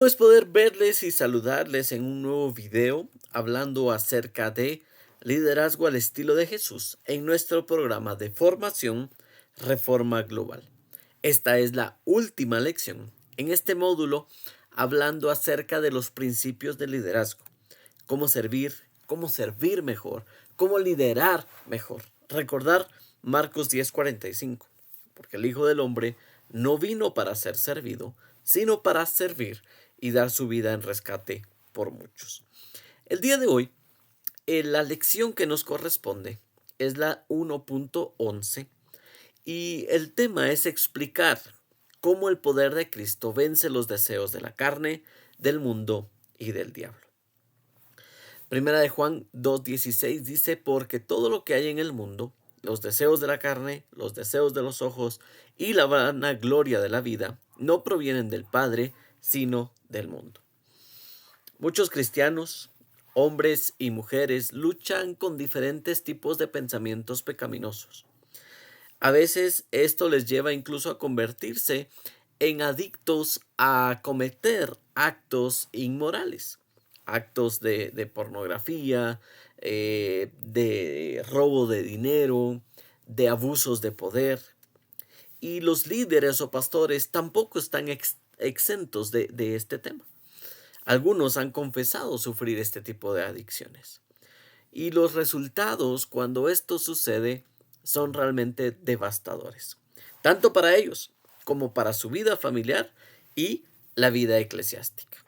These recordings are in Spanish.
pues poder verles y saludarles en un nuevo video hablando acerca de liderazgo al estilo de Jesús en nuestro programa de formación Reforma Global. Esta es la última lección en este módulo hablando acerca de los principios del liderazgo, cómo servir mejor, cómo liderar mejor. Recordar Marcos 10:45, porque el Hijo del Hombre no vino para ser servido, sino para servir y dar su vida en rescate por muchos. El día de hoy, la lección que nos corresponde es la 1.11 y el tema es explicar cómo el poder de Cristo vence los deseos de la carne, del mundo y del diablo. Primera de Juan 2:16 dice, porque todo lo que hay en el mundo, los deseos de la carne, los deseos de los ojos y la vanagloria de la vida, no provienen del Padre, sino del mundo. Muchos cristianos, hombres y mujeres, luchan con diferentes tipos de pensamientos pecaminosos. A veces esto les lleva incluso a convertirse en adictos a cometer actos inmorales, actos de pornografía, de robo de dinero, de abusos de poder. Y los líderes o pastores tampoco están exentos de este tema. Algunos han confesado sufrir este tipo de adicciones. Y los resultados cuando esto sucede son realmente devastadores, tanto para ellos como para su vida familiar y la vida eclesiástica.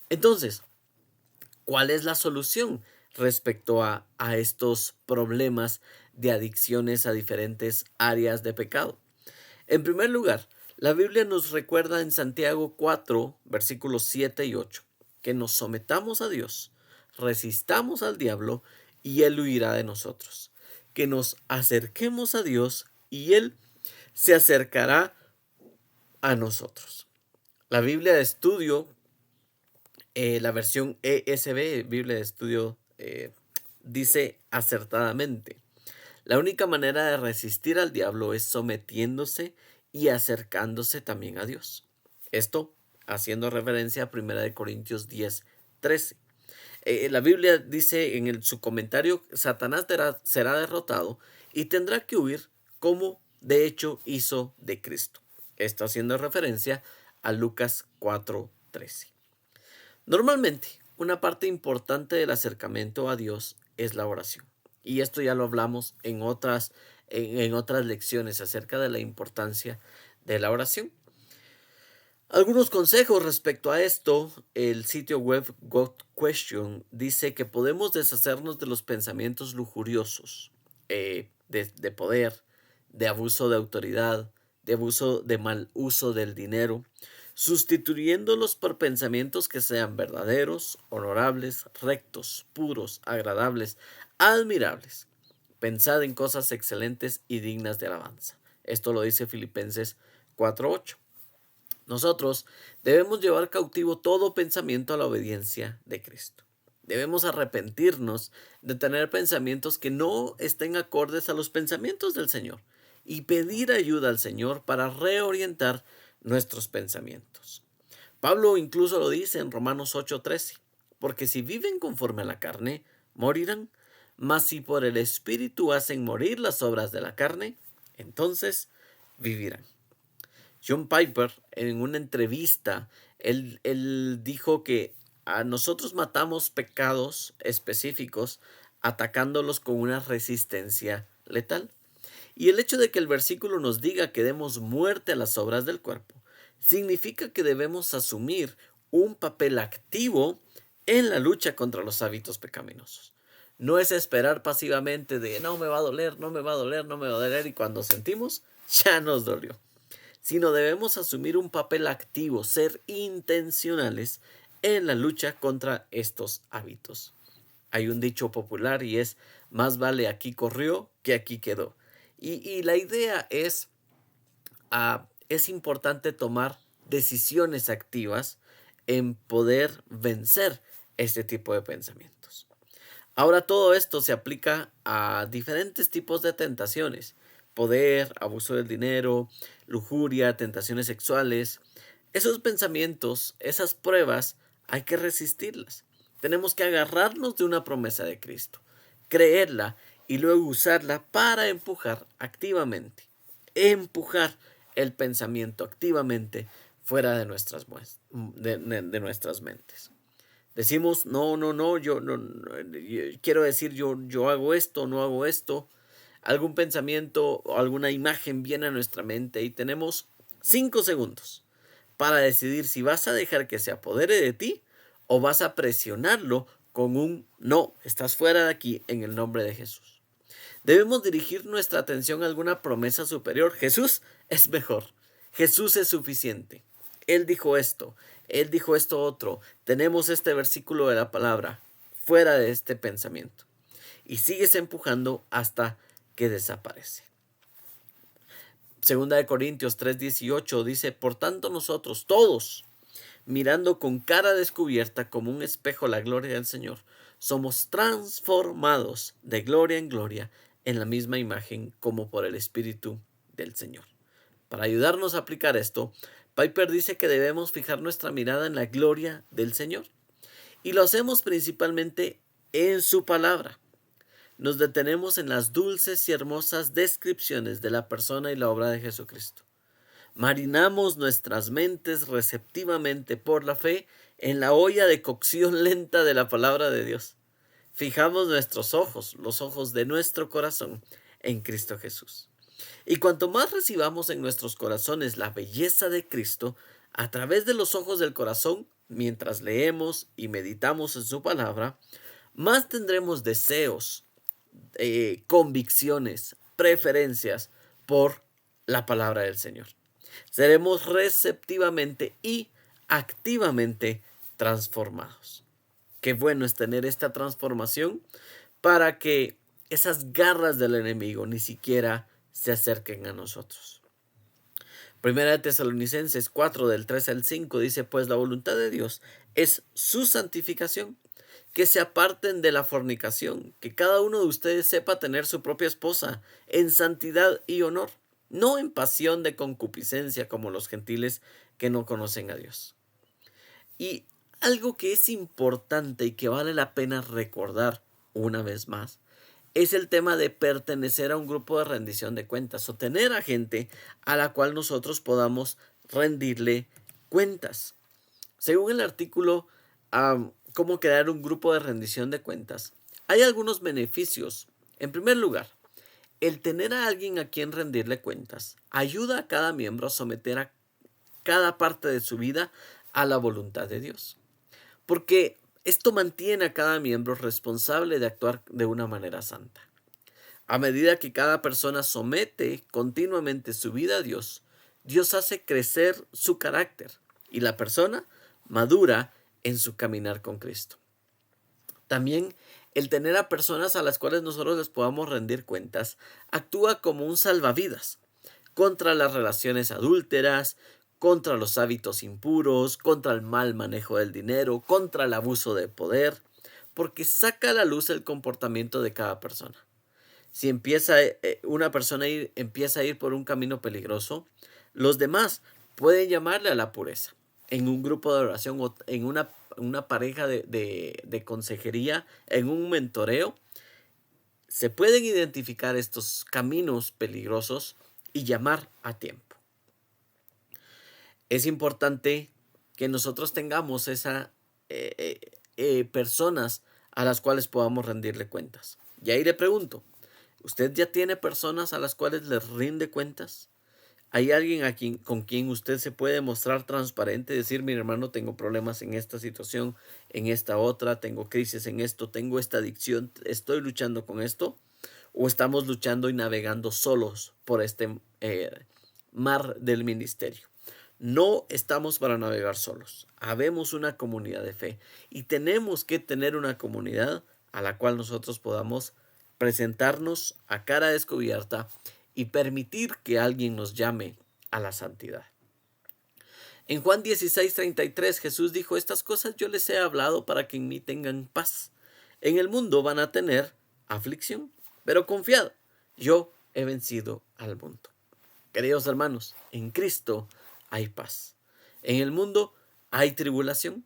Entonces, ¿cuál es la solución respecto a estos problemas de adicciones a diferentes áreas de pecado? En primer lugar, la Biblia nos recuerda en Santiago 4, versículos 7 y 8, que nos sometamos a Dios, resistamos al diablo y él huirá de nosotros. Que nos acerquemos a Dios y él se acercará a nosotros. La Biblia de estudio, la versión ESV, Biblia de estudio, dice acertadamente. La única manera de resistir al diablo es sometiéndose y acercándose también a Dios. Esto haciendo referencia a 1 Corintios 10:13. La Biblia dice en su comentario, Satanás será derrotado y tendrá que huir como de hecho hizo de Cristo. Esto haciendo referencia a Lucas 4:13. Normalmente, una parte importante del acercamiento a Dios es la oración. Y esto ya lo hablamos en otras lecciones acerca de la importancia de la oración. Algunos consejos respecto a esto, el sitio web God Question dice que podemos deshacernos de los pensamientos lujuriosos, de poder, de abuso de autoridad, de abuso de mal uso del dinero, sustituyéndolos por pensamientos que sean verdaderos, honorables, rectos, puros, agradables, admirables. Pensad en cosas excelentes y dignas de alabanza. Esto lo dice Filipenses 4:8. Nosotros debemos llevar cautivo todo pensamiento a la obediencia de Cristo. Debemos arrepentirnos de tener pensamientos que no estén acordes a los pensamientos del Señor y pedir ayuda al Señor para reorientar nuestros pensamientos. Pablo incluso lo dice en Romanos 8:13, porque si viven conforme a la carne, morirán, mas si por el Espíritu hacen morir las obras de la carne, entonces vivirán. John Piper, en una entrevista, él dijo que a nosotros matamos pecados específicos atacándolos con una resistencia letal. Y el hecho de que el versículo nos diga que demos muerte a las obras del cuerpo, significa que debemos asumir un papel activo en la lucha contra los hábitos pecaminosos. No es esperar pasivamente de no me va a doler, no me va a doler, no me va a doler y cuando sentimos ya nos dolió, sino debemos asumir un papel activo, ser intencionales en la lucha contra estos hábitos. Hay un dicho popular y es, más vale aquí corrió que aquí quedó. Y la idea es importante tomar decisiones activas en poder vencer este tipo de pensamientos. Ahora todo esto se aplica a diferentes tipos de tentaciones: poder, abuso del dinero, lujuria, tentaciones sexuales, Esos pensamientos, esas pruebas, hay que resistirlas. Tenemos que agarrarnos de una promesa de Cristo, creerla y luego usarla para empujar el pensamiento activamente fuera de de nuestras mentes. Decimos, no, no, no, quiero decir, yo hago esto, no hago esto. Algún pensamiento o alguna imagen viene a nuestra mente y tenemos 5 segundos para decidir si vas a dejar que se apodere de ti o vas a presionarlo con un no, estás fuera de aquí en el nombre de Jesús. Debemos dirigir nuestra atención a alguna promesa superior. Jesús es mejor. Jesús es suficiente. Él dijo esto. Él dijo esto otro. Tenemos este versículo de la palabra fuera de este pensamiento. Y sigues empujando hasta que desaparece. Segunda de Corintios 3:18 dice, por tanto nosotros todos, mirando con cara descubierta como un espejo la gloria del Señor, somos transformados de gloria en gloria en la misma imagen como por el Espíritu del Señor. Para ayudarnos a aplicar esto, Piper dice que debemos fijar nuestra mirada en la gloria del Señor. Y lo hacemos principalmente en su palabra. Nos detenemos en las dulces y hermosas descripciones de la persona y la obra de Jesucristo. Marinamos nuestras mentes receptivamente por la fe en la olla de cocción lenta de la palabra de Dios. Fijamos nuestros ojos, los ojos de nuestro corazón, en Cristo Jesús. Y cuanto más recibamos en nuestros corazones la belleza de Cristo, a través de los ojos del corazón, mientras leemos y meditamos en su palabra, más tendremos deseos, convicciones, preferencias por la palabra del Señor. Seremos receptivamente y activamente transformados. Qué bueno es tener esta transformación para que esas garras del enemigo ni siquiera se acerquen a nosotros. Primera de Tesalonicenses 4 del 3 al 5 dice, pues la voluntad de Dios es su santificación, que se aparten de la fornicación, que cada uno de ustedes sepa tener su propia esposa en santidad y honor, no en pasión de concupiscencia como los gentiles que no conocen a Dios. Y algo que es importante y que vale la pena recordar una vez más es el tema de pertenecer a un grupo de rendición de cuentas o tener a gente a la cual nosotros podamos rendirle cuentas. Según el artículo Cómo crear un grupo de rendición de cuentas, hay algunos beneficios. En primer lugar, el tener a alguien a quien rendirle cuentas ayuda a cada miembro a someter a cada parte de su vida a la voluntad de Dios. Porque esto mantiene a cada miembro responsable de actuar de una manera santa. A medida que cada persona somete continuamente su vida a Dios, Dios hace crecer su carácter y la persona madura en su caminar con Cristo. También el tener a personas a las cuales nosotros les podamos rendir cuentas actúa como un salvavidas contra las relaciones adúlteras, contra los hábitos impuros, contra el mal manejo del dinero, contra el abuso de poder, porque saca a la luz el comportamiento de cada persona. Si una persona empieza a ir por un camino peligroso, los demás pueden llamarle a la pureza. En un grupo de oración o en una pareja de consejería, en un mentoreo, se pueden identificar estos caminos peligrosos y llamar a tiempo. Es importante que nosotros tengamos esas personas a las cuales podamos rendirle cuentas. Y ahí le pregunto, ¿usted ya tiene personas a las cuales les rinde cuentas? ¿Hay alguien con quien usted se puede mostrar transparente y decir, mi hermano, tengo problemas en esta situación, en esta otra, tengo crisis en esto, tengo esta adicción, estoy luchando con esto? ¿O estamos luchando y navegando solos por este mar del ministerio? No estamos para navegar solos. Habemos una comunidad de fe y tenemos que tener una comunidad a la cual nosotros podamos presentarnos a cara descubierta y permitir que alguien nos llame a la santidad. En Juan 16:33 Jesús dijo, estas cosas yo les he hablado para que en mí tengan paz. En el mundo van a tener aflicción, pero confiad, yo he vencido al mundo. Queridos hermanos, en Cristo hay paz. En el mundo hay tribulación.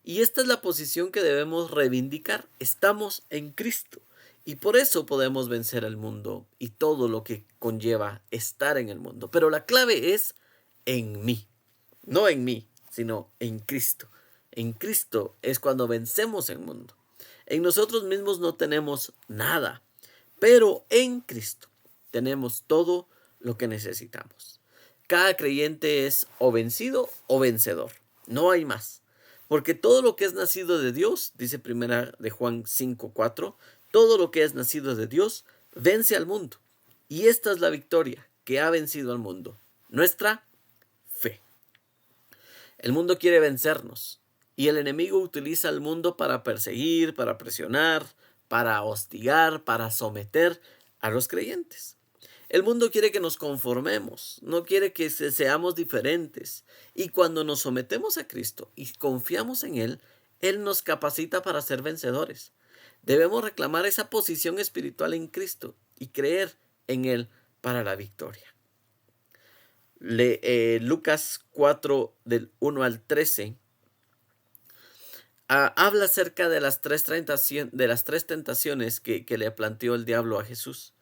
Y esta es la posición que debemos reivindicar. Estamos en Cristo. Y por eso podemos vencer al mundo y todo lo que conlleva estar en el mundo. Pero la clave es en mí. No en mí, sino en Cristo. En Cristo es cuando vencemos el mundo. En nosotros mismos no tenemos nada, pero en Cristo tenemos todo lo que necesitamos. Cada creyente es o vencido o vencedor. No hay más. Porque todo lo que es nacido de Dios, dice primera de Juan 5:4, todo lo que es nacido de Dios vence al mundo. Y esta es la victoria que ha vencido al mundo, nuestra fe. El mundo quiere vencernos y el enemigo utiliza al mundo para perseguir, para presionar, para hostigar, para someter a los creyentes. El mundo quiere que nos conformemos, no quiere que seamos diferentes. Y cuando nos sometemos a Cristo y confiamos en Él, Él nos capacita para ser vencedores. Debemos reclamar esa posición espiritual en Cristo y creer en Él para la victoria. Lucas 4 del 1 al 13 habla acerca de las tres tentaciones que le planteó el diablo a Jesús.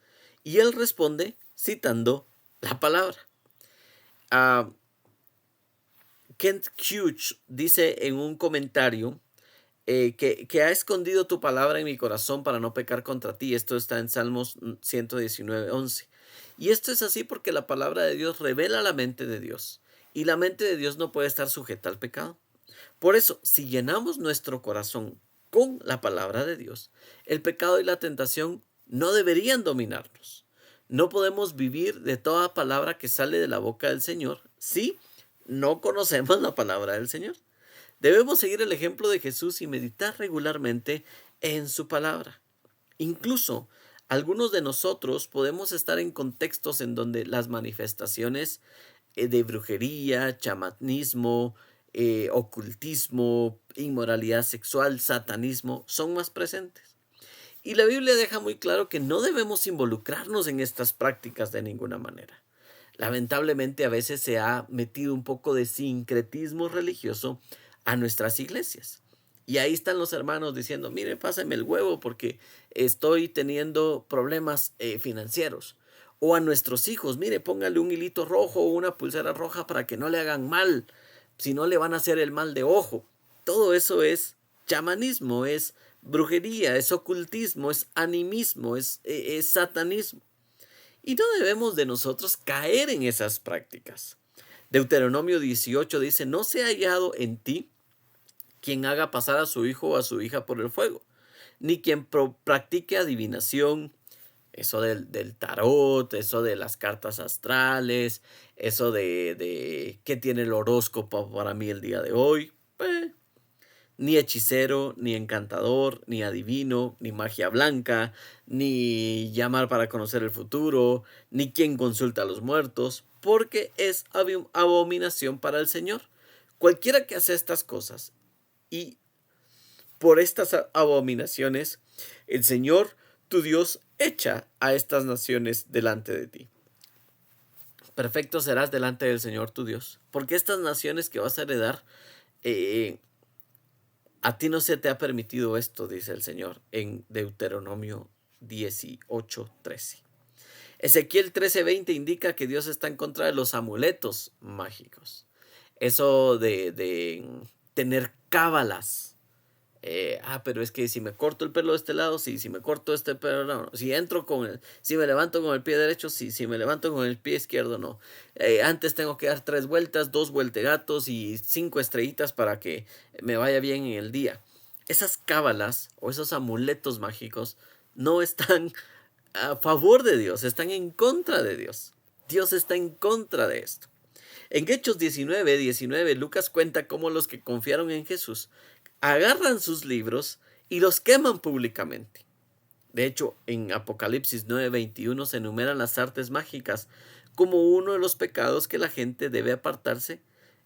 Y él responde citando la palabra. Kent Hughes dice en un comentario que ha escondido tu palabra en mi corazón para no pecar contra ti. Esto está en Salmos 119:11. Y esto es así porque la palabra de Dios revela la mente de Dios. Y la mente de Dios no puede estar sujeta al pecado. Por eso, si llenamos nuestro corazón con la palabra de Dios, el pecado y la tentación no deberían dominarnos. No podemos vivir de toda palabra que sale de la boca del Señor si no conocemos la palabra del Señor. Debemos seguir el ejemplo de Jesús y meditar regularmente en su palabra. Incluso algunos de nosotros podemos estar en contextos en donde las manifestaciones de brujería, chamanismo, ocultismo, inmoralidad sexual, satanismo son más presentes. Y la Biblia deja muy claro que no debemos involucrarnos en estas prácticas de ninguna manera. Lamentablemente a veces se ha metido un poco de sincretismo religioso a nuestras iglesias. Y ahí están los hermanos diciendo, mire, pásame el huevo porque estoy teniendo problemas financieros. O a nuestros hijos, mire, póngale un hilito rojo o una pulsera roja para que no le hagan mal, si no le van a hacer el mal de ojo. Todo eso es chamanismo, es brujería, es ocultismo, es animismo, es satanismo. Y no debemos de nosotros caer en esas prácticas. Deuteronomio 18 dice, no se ha hallado en ti quien haga pasar a su hijo o a su hija por el fuego, ni quien practique adivinación, eso del tarot, eso de las cartas astrales, eso de qué tiene el horóscopo para mí el día de hoy. Ni hechicero, ni encantador, ni adivino, ni magia blanca, ni llamar para conocer el futuro, ni quien consulta a los muertos, porque es abominación para el Señor. Cualquiera que hace estas cosas y por estas abominaciones, el Señor, tu Dios, echa a estas naciones delante de ti. Perfecto serás delante del Señor tu Dios, porque estas naciones que vas a heredar, a ti no se te ha permitido esto, dice el Señor en Deuteronomio 18:13. Ezequiel 13:20 indica que Dios está en contra de los amuletos mágicos. Eso de tener cábalas. Pero es que si me corto el pelo de este lado, sí, si me corto este pelo, no. Si me levanto con el pie derecho, sí, si me levanto con el pie izquierdo, no. Antes tengo que dar 3 vueltas, 2 vueltegatos y 5 estrellitas para que me vaya bien en el día. Esas cábalas o esos amuletos mágicos no están a favor de Dios, están en contra de Dios. Dios está en contra de esto. En Hechos 19:19, Lucas cuenta cómo los que confiaron en Jesús agarran sus libros y los queman públicamente. De hecho, en Apocalipsis 9:21 se enumeran las artes mágicas como uno de los pecados que la gente debe apartarse.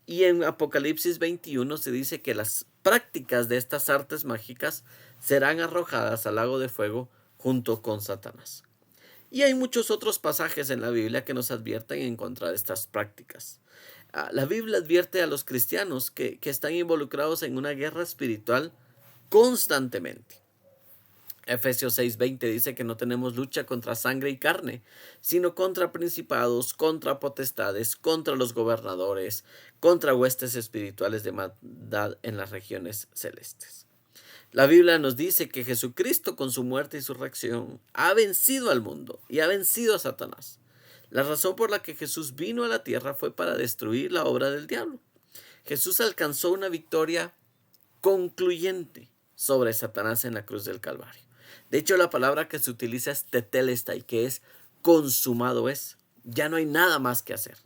Y en Apocalipsis 21 se dice que las prácticas de estas artes mágicas serán arrojadas al lago de fuego junto con Satanás. Y hay muchos otros pasajes en la Biblia que nos advierten en contra de estas prácticas. La Biblia advierte a los cristianos que están involucrados en una guerra espiritual constantemente. Efesios 6:20 dice que no tenemos lucha contra sangre y carne, sino contra principados, contra potestades, contra los gobernadores, contra huestes espirituales de maldad en las regiones celestes. La Biblia nos dice que Jesucristo, con su muerte y su resurrección, ha vencido al mundo y ha vencido a Satanás. La razón por la que Jesús vino a la tierra fue para destruir la obra del diablo. Jesús alcanzó una victoria concluyente sobre Satanás en la cruz del Calvario. De hecho, la palabra que se utiliza es tetelestai, que es consumado es. Ya no hay nada más que hacer.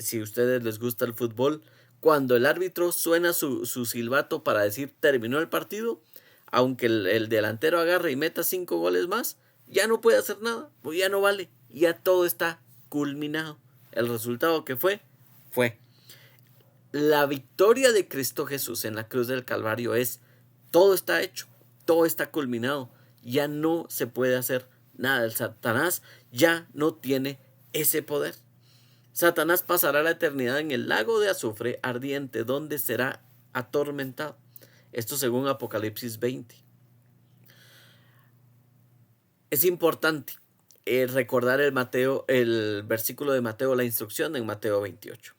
Si a ustedes les gusta el fútbol, cuando el árbitro suena su silbato para decir terminó el partido, aunque el delantero agarre y meta 5 goles más, ya no puede hacer nada, pues ya no vale, ya todo está culminado. El resultado que fue. La victoria de Cristo Jesús en la cruz del Calvario es: todo está hecho, todo está culminado, ya no se puede hacer nada. El Satanás ya no tiene ese poder. Satanás pasará la eternidad en el lago de azufre ardiente, donde será atormentado. Esto según Apocalipsis 20. Es importante recordar el versículo de Mateo, la instrucción en Mateo 28.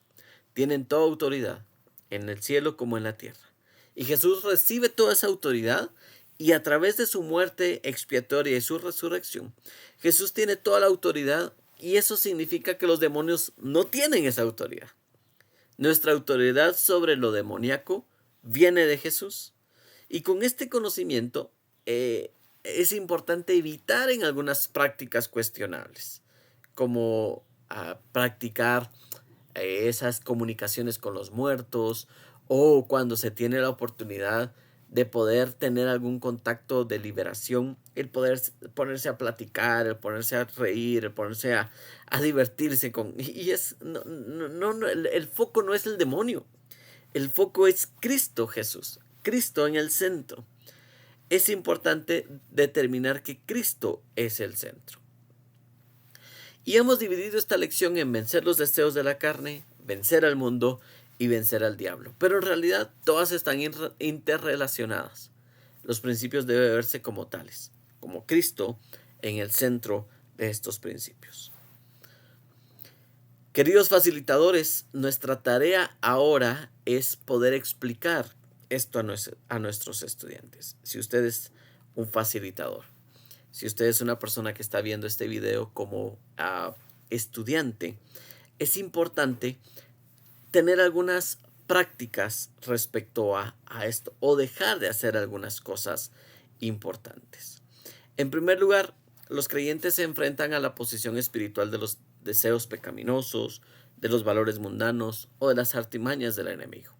Tienen toda autoridad en el cielo como en la tierra. Y Jesús recibe toda esa autoridad, y a través de su muerte expiatoria y su resurrección, Jesús tiene toda la autoridad, y eso significa que los demonios no tienen esa autoridad. Nuestra autoridad sobre lo demoníaco viene de Jesús. Y con este conocimiento es importante evitar en algunas prácticas cuestionables, como practicar esas comunicaciones con los muertos, o cuando se tiene la oportunidad de poder tener algún contacto de liberación, el poder ponerse a platicar, el ponerse a reír, el ponerse a divertirse el foco no es el demonio, el foco es Cristo Jesús, Cristo en el centro. Es importante determinar que Cristo es el centro. Y hemos dividido esta lección en vencer los deseos de la carne, vencer al mundo y vencer al diablo. Pero en realidad todas están interrelacionadas. Los principios deben verse como tales, como Cristo en el centro de estos principios. Queridos facilitadores, nuestra tarea ahora es poder explicar esto a nuestros estudiantes. Si usted es un facilitador, si usted es una persona que está viendo este video como estudiante, es importante tener algunas prácticas respecto a esto, o dejar de hacer algunas cosas importantes. En primer lugar, los creyentes se enfrentan a la posición espiritual de los deseos pecaminosos, de los valores mundanos o de las artimañas del enemigo.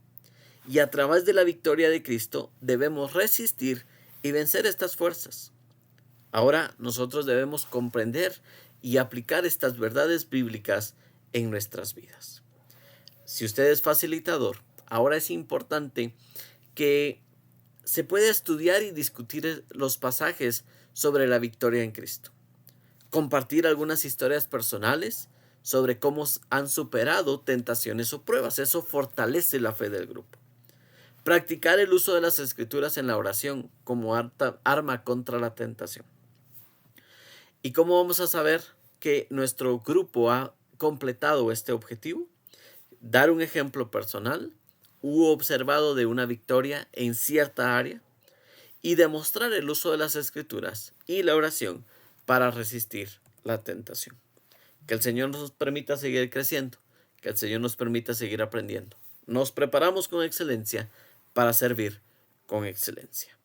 Y a través de la victoria de Cristo debemos resistir y vencer estas fuerzas. Ahora nosotros debemos comprender y aplicar estas verdades bíblicas en nuestras vidas. Si usted es facilitador, ahora es importante que se pueda estudiar y discutir los pasajes sobre la victoria en Cristo. Compartir algunas historias personales sobre cómo han superado tentaciones o pruebas. Eso fortalece la fe del grupo. Practicar el uso de las escrituras en la oración como arma contra la tentación. ¿Y cómo vamos a saber que nuestro grupo ha completado este objetivo? Dar un ejemplo personal u observado de una victoria en cierta área, y demostrar el uso de las escrituras y la oración para resistir la tentación. Que el Señor nos permita seguir creciendo, que el Señor nos permita seguir aprendiendo. Nos preparamos con excelencia para servir con excelencia.